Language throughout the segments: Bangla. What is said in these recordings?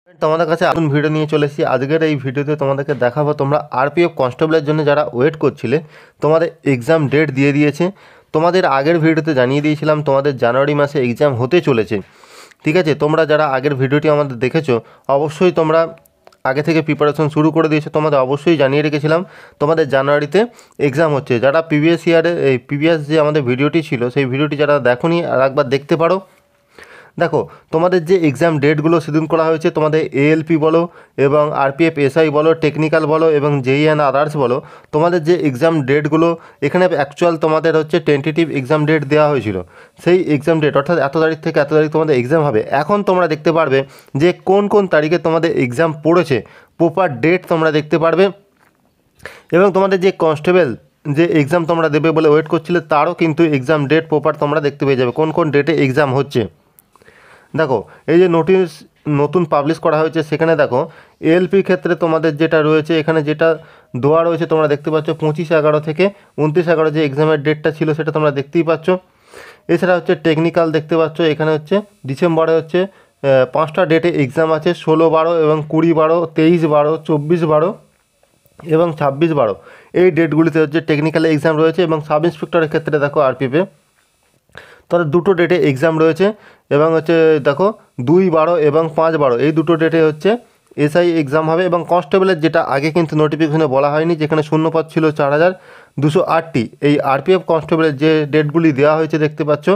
তোমাদের কাছে নতুন ভিডিও নিয়ে চলে এসেছি। আজকের এই ভিডিওতে তোমাদেরকে দেখাবো তোমরা আরপিএফ কনস্টেবলের জন্য যারা ওয়েট করছিলে তোমাদের এক্সাম ডেট দিয়ে দিয়েছে। তোমাদের আগের ভিডিওতে জানিয়ে দিয়েছিলাম তোমাদের জানুয়ারি মাসে এক্সাম হতে চলেছে, ঠিক আছে। তোমরা যারা আগের ভিডিওটি আমাদের দেখেছো অবশ্যই তোমরা আগে থেকে প্রিপারেশন শুরু করে দিয়েছো। তোমাদের অবশ্যই জানিয়ে রেখেছিলাম তোমাদের জানুয়ারিতে এক্সাম হচ্ছে। যারা প্রিভিয়াস ইয়ারে প্রিভিয়াস যে আমাদের ভিডিওটি ছিল সেই ভিডিওটি যারা দেখোনি আর একবার দেখতে পারো। দেখো তোমাদের যে এক্সাম ডেটগুলো শিডিউল করা হয়েছে তোমাদের এএলপি বলো এবং আরপিএফ এসআই বলো, টেকনিক্যাল বলো এবং জেই অ্যান্ড আদার্স বলো, তোমাদের যে এক্সাম ডেটগুলো এখানে অ্যাকচুয়াল তোমাদের হচ্ছে টেন্টেটিভ এক্সাম ডেট দেওয়া হয়েছিল। সেই এক্সাম ডেট অর্থাৎ এত তারিখ থেকে এত তারিখ তোমাদের এক্সাম হবে। এখন তোমরা দেখতে পারবে যে কোন কোন তারিখে তোমাদের এক্সাম পড়েছে, প্রপার ডেট তোমরা দেখতে পারবে। এবং তোমাদের যে কনস্টেবল যে এক্সাম তোমরা দেবে বলে ওয়েট করছিলে তারও কিন্তু এক্সাম ডেট প্রপার তোমরা দেখতে পেয়ে যাবে কোন কোন ডেটে এক্সাম হচ্ছে। দেখো এই যে নোটিশ নতুন পাবলিশ করা হয়েছে সেখানে দেখো এএলপির ক্ষেত্রে তোমাদের যেটা রয়েছে এখানে যেটা দেওয়া রয়েছে তোমরা দেখতে পাচ্ছ 25/11 থেকে 29/11 যে এক্সামের ডেটটা ছিল সেটা তোমরা দেখতেই পাচ্ছ। এছাড়া হচ্ছে টেকনিক্যাল দেখতে পাচ্ছ এখানে হচ্ছে ডিসেম্বরে হচ্ছে 5টা ডেটে এক্সাম আছে, 16/12 এবং 20/12, 23/12, 24/12 এবং 26/12 এই ডেটগুলিতে হচ্ছে টেকনিক্যাল এক্সাম রয়েছে। এবং সাব ইন্সপেক্টরের ক্ষেত্রে দেখো আরপিএফে তাদের দুটো ডেটে এক্সাম রয়েছে এবং হচ্ছে দেখো 2/12 এবং 5/12 এই দুটো ডেটে হচ্ছে এসআই এক্সাম হবে। এবং কনস্টেবলের যেটা আগে কিন্তু নোটিফিকেশনে বলা হয়নি, যেখানে শূন্যপদ ছিল 4208টি, এই আরপিএফ কনস্টেবলের যে ডেটগুলি দেওয়া হয়েছে দেখতে পাচ্ছ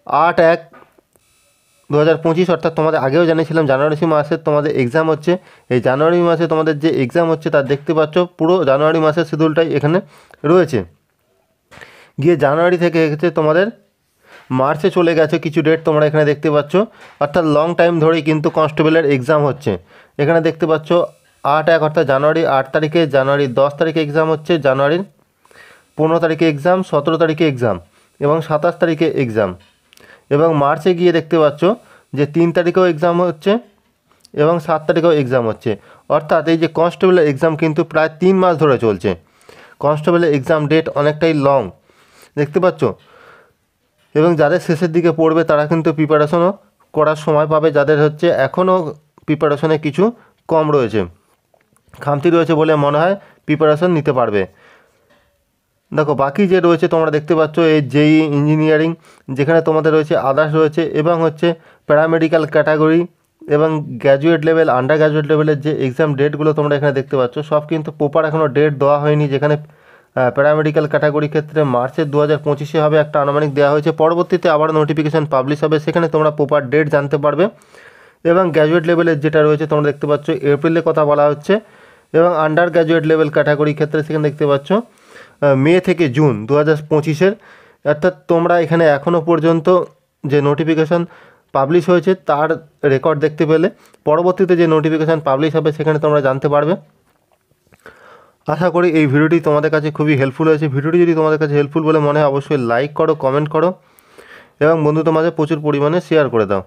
8/1/2025 অর্থাৎ তোমাদের আগেও জানিয়েছিলাম জানুয়ারি মাসে তোমাদের এক্সাম হচ্ছে। এই জানুয়ারি মাসে তোমাদের যে এক্সাম হচ্ছে তার দেখতে পাচ্ছ পুরো জানুয়ারি মাসের শিডিউলটাই এখানে রয়েছে। গিয়ে জানুয়ারি থেকে হচ্ছে তোমাদের মার্চে চলে গেছে কিছু ডেট তোমরা এখানে দেখতে পাচ্ছ, অর্থাৎ লং টাইম ধরেই কিন্তু কনস্টেবলের এক্সাম হচ্ছে। এখানে দেখতে পাচ্ছ 8/1 অর্থাৎ জানুয়ারি 8 তারিখে, জানুয়ারির 10 তারিখে এক্সাম হচ্ছে, জানুয়ারির 15 তারিখে এক্সাম, 17 তারিখে এক্সাম এবং 27 তারিখে এক্সাম। এবং মার্চে গিয়ে দেখতে পাচ্ছ যে 3 তারিখেও এক্সাম হচ্ছে এবং 7 তারিখেও এক্সাম হচ্ছে। অর্থাৎ এই যে কনস্টেবলের এক্সাম কিন্তু প্রায় 3 মাস ধরে চলছে। কনস্টেবলের এক্সাম ডেট অনেকটাই লং দেখতে পাচ্ছ। এবং যাদের শেষের দিকে পড়বে তারা কিন্তু প্রিপারেশনও করার সময় পাবে, যাদের হচ্ছে এখনও প্রিপারেশনে কিছু কম রয়েছে, খামতি রয়েছে বলে মনে হয় প্রিপারেশন নিতে পারবে। দেখো বাকি যে রয়েছে তোমরা দেখতে পাচ্ছ এই জেই ইঞ্জিনিয়ারিং, যেখানে তোমাদের রয়েছে আদার্স রয়েছে এবং হচ্ছে প্যারামেডিক্যাল ক্যাটাগরি এবং গ্র্যাজুয়েট লেভেল, আন্ডার গ্র্যাজুয়েট লেভেলের যে এক্সাম ডেটগুলো তোমরা এখানে দেখতে পাচ্ছ সব কিন্তু প্রপার এখনও ডেট দেওয়া হয়নি। যেখানে প্যারামেডিক্যাল ক্যাটাগরি ক্ষেত্রে মার্চের 2025 হবে একটা আনুমানিক দেওয়া হয়েছে, পরবর্তীতে আবার নোটিফিকেশান পাবলিশ হবে, সেখানে তোমরা প্রপার ডেট জানতে পারবে। এবং গ্র্যাজুয়েট লেভেলের যেটা রয়েছে তোমরা দেখতে পাচ্ছ এপ্রিলের কথা বলা হচ্ছে। এবং আন্ডার গ্র্যাজুয়েট লেভেল ক্যাটাগরি ক্ষেত্রে সেখানে দেখতে পাচ্ছ মে থেকে জুন 2025, অর্থাৎ তোমরা এখানে এখনও পর্যন্ত যে নোটিফিকেশান পাবলিশ হয়েছে তার রেকর্ড দেখতে পেলে পরবর্তীতে যে নোটিফিকেশান পাবলিশ হবে সেখানে তোমরা জানতে পারবে। আশা করি এই ভিডিওটি তোমাদের কাছে খুবই হেল্পফুল হয়েছে। ভিডিওটি যদি তোমাদের কাছে হেল্পফুল বলে মনে হয় অবশ্যই লাইক করো, কমেন্ট করো এবং বন্ধুদের মাঝে প্রচুর পরিমাণে শেয়ার করে দাও।